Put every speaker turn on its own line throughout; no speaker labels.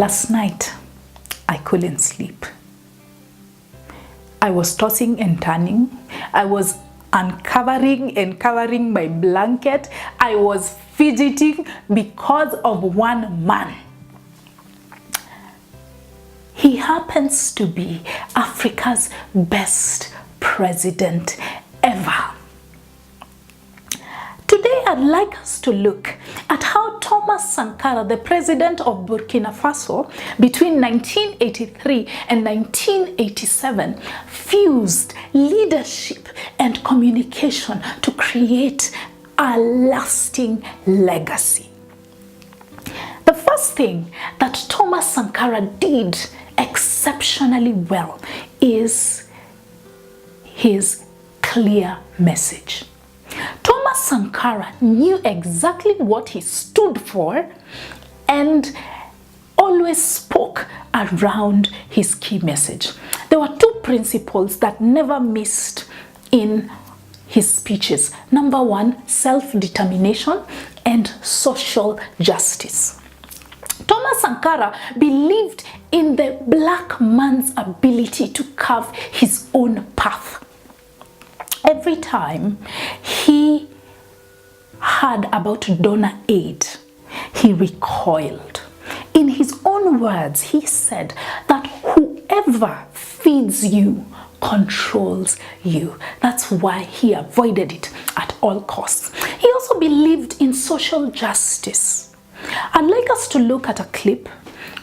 Last night, I couldn't sleep. I was tossing and turning. I was uncovering and covering my blanket. I was fidgeting because of one man. He happens to be Africa's best president ever. Today, I'd like us to look at how Thomas Sankara, the president of Burkina Faso, between 1983 and 1987, fused leadership and communication to create a lasting legacy. The first thing that Thomas Sankara did exceptionally well is his clear message. Thomas Sankara knew exactly what he stood for and always spoke around his key message. There were two principles that never missed in his speeches. Number one, self-determination and social justice. Thomas Sankara believed in the black man's ability to carve his own path. Every time he heard about donor aid, he recoiled. In his own words, he said that whoever feeds you controls you. That's why he avoided it at all costs. He also believed in social justice. I'd like us to look at a clip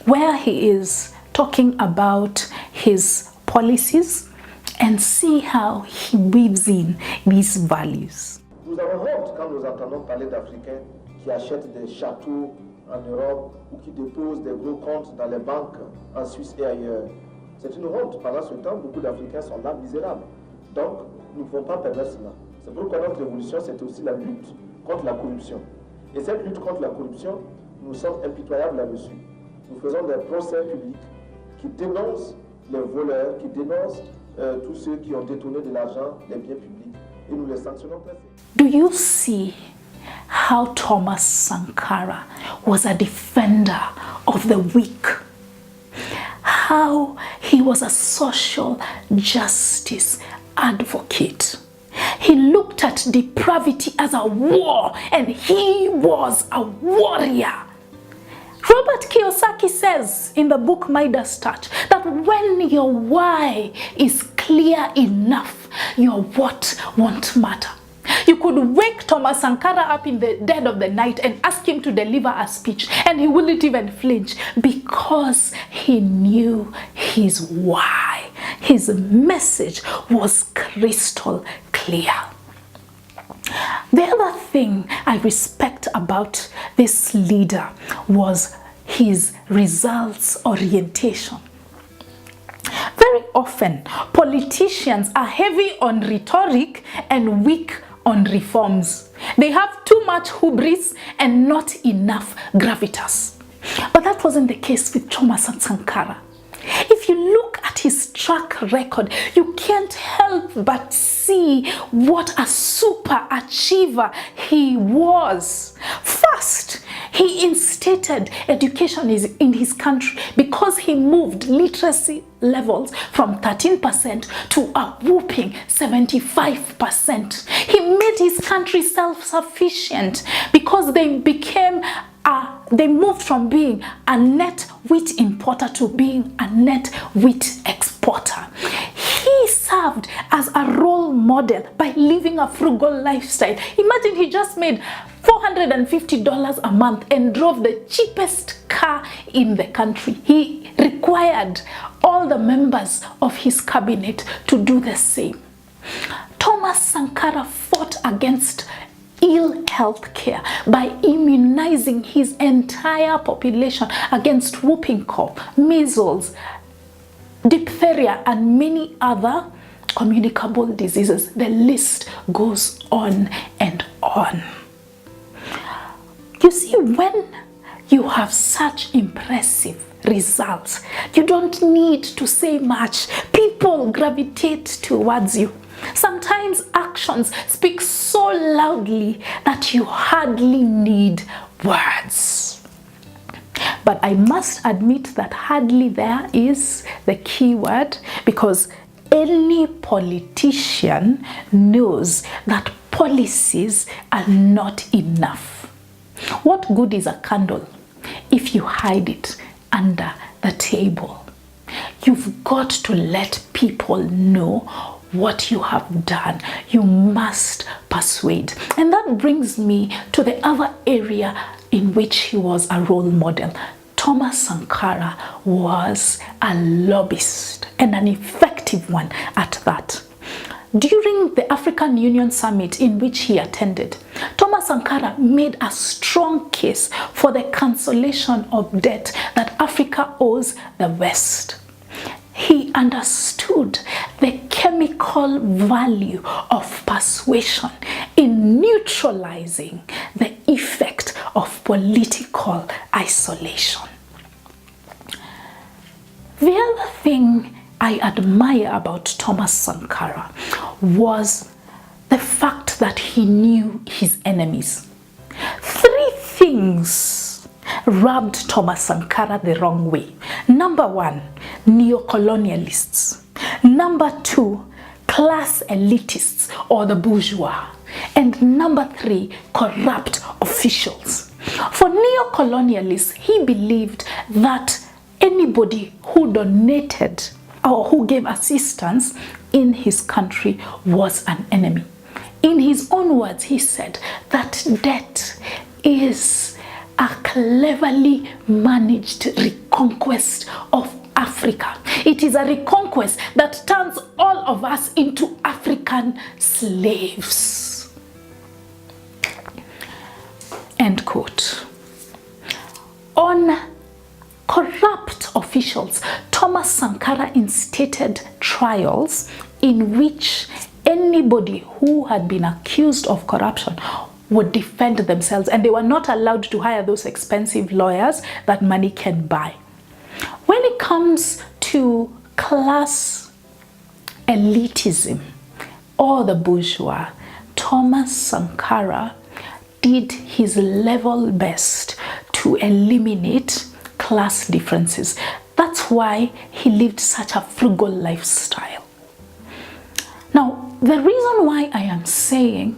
where he is talking about his policies and see how he weaves in these values.
Nous avons honte quand nous entendons parler d'Africains qui achètent des châteaux en Europe ou qui déposent des gros comptes dans les banques en Suisse et ailleurs. C'est une honte. Pendant ce temps, beaucoup d'Africains sont là misérables. Donc, nous ne pouvons pas permettre cela. C'est pourquoi notre révolution, c'est aussi la lutte contre la corruption. Et cette lutte contre la corruption, nous sommes impitoyables là-dessus. Nous faisons des procès publics qui dénoncent les voleurs, qui dénoncent tous ceux qui ont détourné de l'argent, les biens publics, et nous les sanctionnons très.
Do you see how Thomas Sankara was a defender of the weak? How he was a social justice advocate. He looked at depravity as a war, and he was a warrior. Robert Kiyosaki says in the book Midas Touch that when your why is clear enough, your what won't matter. You could wake Thomas Sankara up in the dead of the night and ask him to deliver a speech, and he wouldn't even flinch because he knew his why. His message was crystal clear. The other thing I respect about this leader was his results orientation. Very often, politicians are heavy on rhetoric and weak on reforms. They have too much hubris and not enough gravitas. But that wasn't the case with Thomas Sankara. If you look at his track record, you can't help but see what a super achiever he was. First, he instated education in his country because he moved literacy levels from 13% to a whooping 75%. He made his country self-sufficient because they moved from being a net wheat importer to being a net wheat exporter. He served as a role model by living a frugal lifestyle. Imagine he just made $450 a month and drove the cheapest car in the country. He required all the members of his cabinet to do the same. Thomas Sankara fought against ill health care by immunizing his entire population against whooping cough, measles, diphtheria, and many other communicable diseases. The list goes on and on. You see, when you have such impressive results, you don't need to say much. People gravitate towards you. Sometimes actions speak so loudly that you hardly need words. But I must admit that hardly there is the key word, because any politician knows that policies are not enough. What good is a candle if you hide it under the table? You've got to let people know what you have done. You must persuade. And that brings me to the other area in which he was a role model. Thomas Sankara was a lobbyist, and an effective one at that. During the African Union Summit in which he attended, Thomas Sankara made a strong case for the cancellation of debt that Africa owes the West. He understood the chemical value of persuasion in neutralizing the effect of political isolation. The other thing I admire about Thomas Sankara was the fact that he knew his enemies. 3 things rubbed Thomas Sankara the wrong way. Number 1, neocolonialists. Number 2, class elitists or the bourgeois. And number 3, corrupt officials. For neocolonialists, he believed that anybody who donated or who gave assistance in his country was an enemy. In his own words, he said that debt is a cleverly managed reconquest of Africa. It is a reconquest that turns all of us into African slaves. End quote. On corrupt officials, Thomas Sankara instituted trials in which anybody who had been accused of corruption would defend themselves, and they were not allowed to hire those expensive lawyers that money can buy. When it comes to class elitism or the bourgeois, Thomas Sankara did his level best to eliminate class differences. That's why he lived such a frugal lifestyle. Now, the reason why I am saying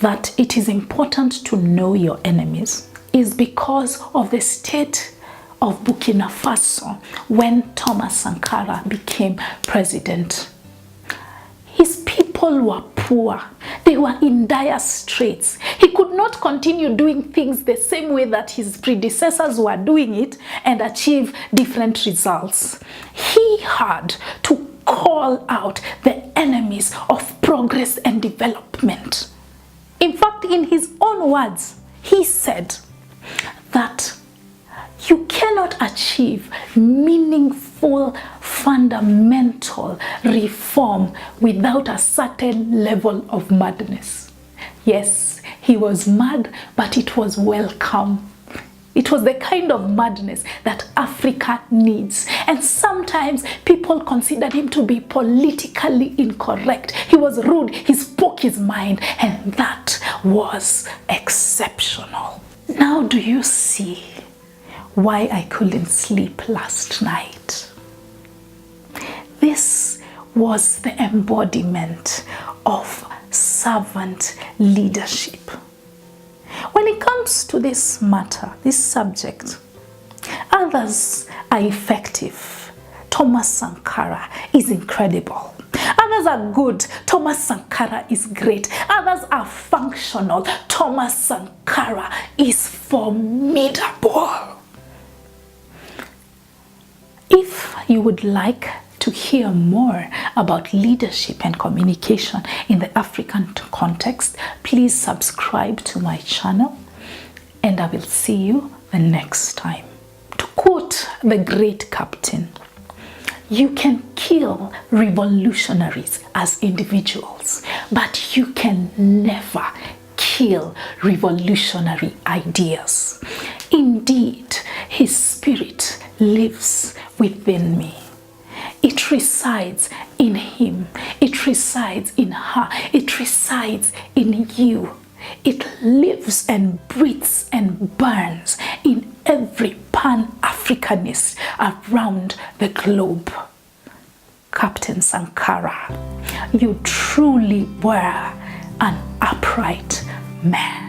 that it is important to know your enemies is because of the state of Burkina Faso when Thomas Sankara became president. His people were poor. They were in dire straits. He could not continue doing things the same way that his predecessors were doing it and achieve different results. He had to call out the enemies of progress and development. In fact, in his own words, he said that you cannot achieve meaningful, fundamental reform without a certain level of madness. Yes, he was mad, but it was welcome. It was the kind of madness that Africa needs. And sometimes people considered him to be politically incorrect. He was rude, he spoke his mind, and that was exceptional. Now do you see why I couldn't sleep last night? This was the embodiment of servant leadership. When it comes to this matter, this subject, others are effective. Thomas Sankara is incredible. Others are good. Thomas Sankara is great. Others are functional. Thomas Sankara is formidable. If you would like to hear more about leadership and communication in the African context, please subscribe to my channel, and I will see you the next time. To quote the great captain, you can kill revolutionaries as individuals, but you can never kill revolutionary ideas. Indeed, his spirit lives within me. It resides in him. It resides in her. It resides in you. It lives and breathes and burns in every pan Africanists around the globe. Captain Sankara, you truly were an upright man.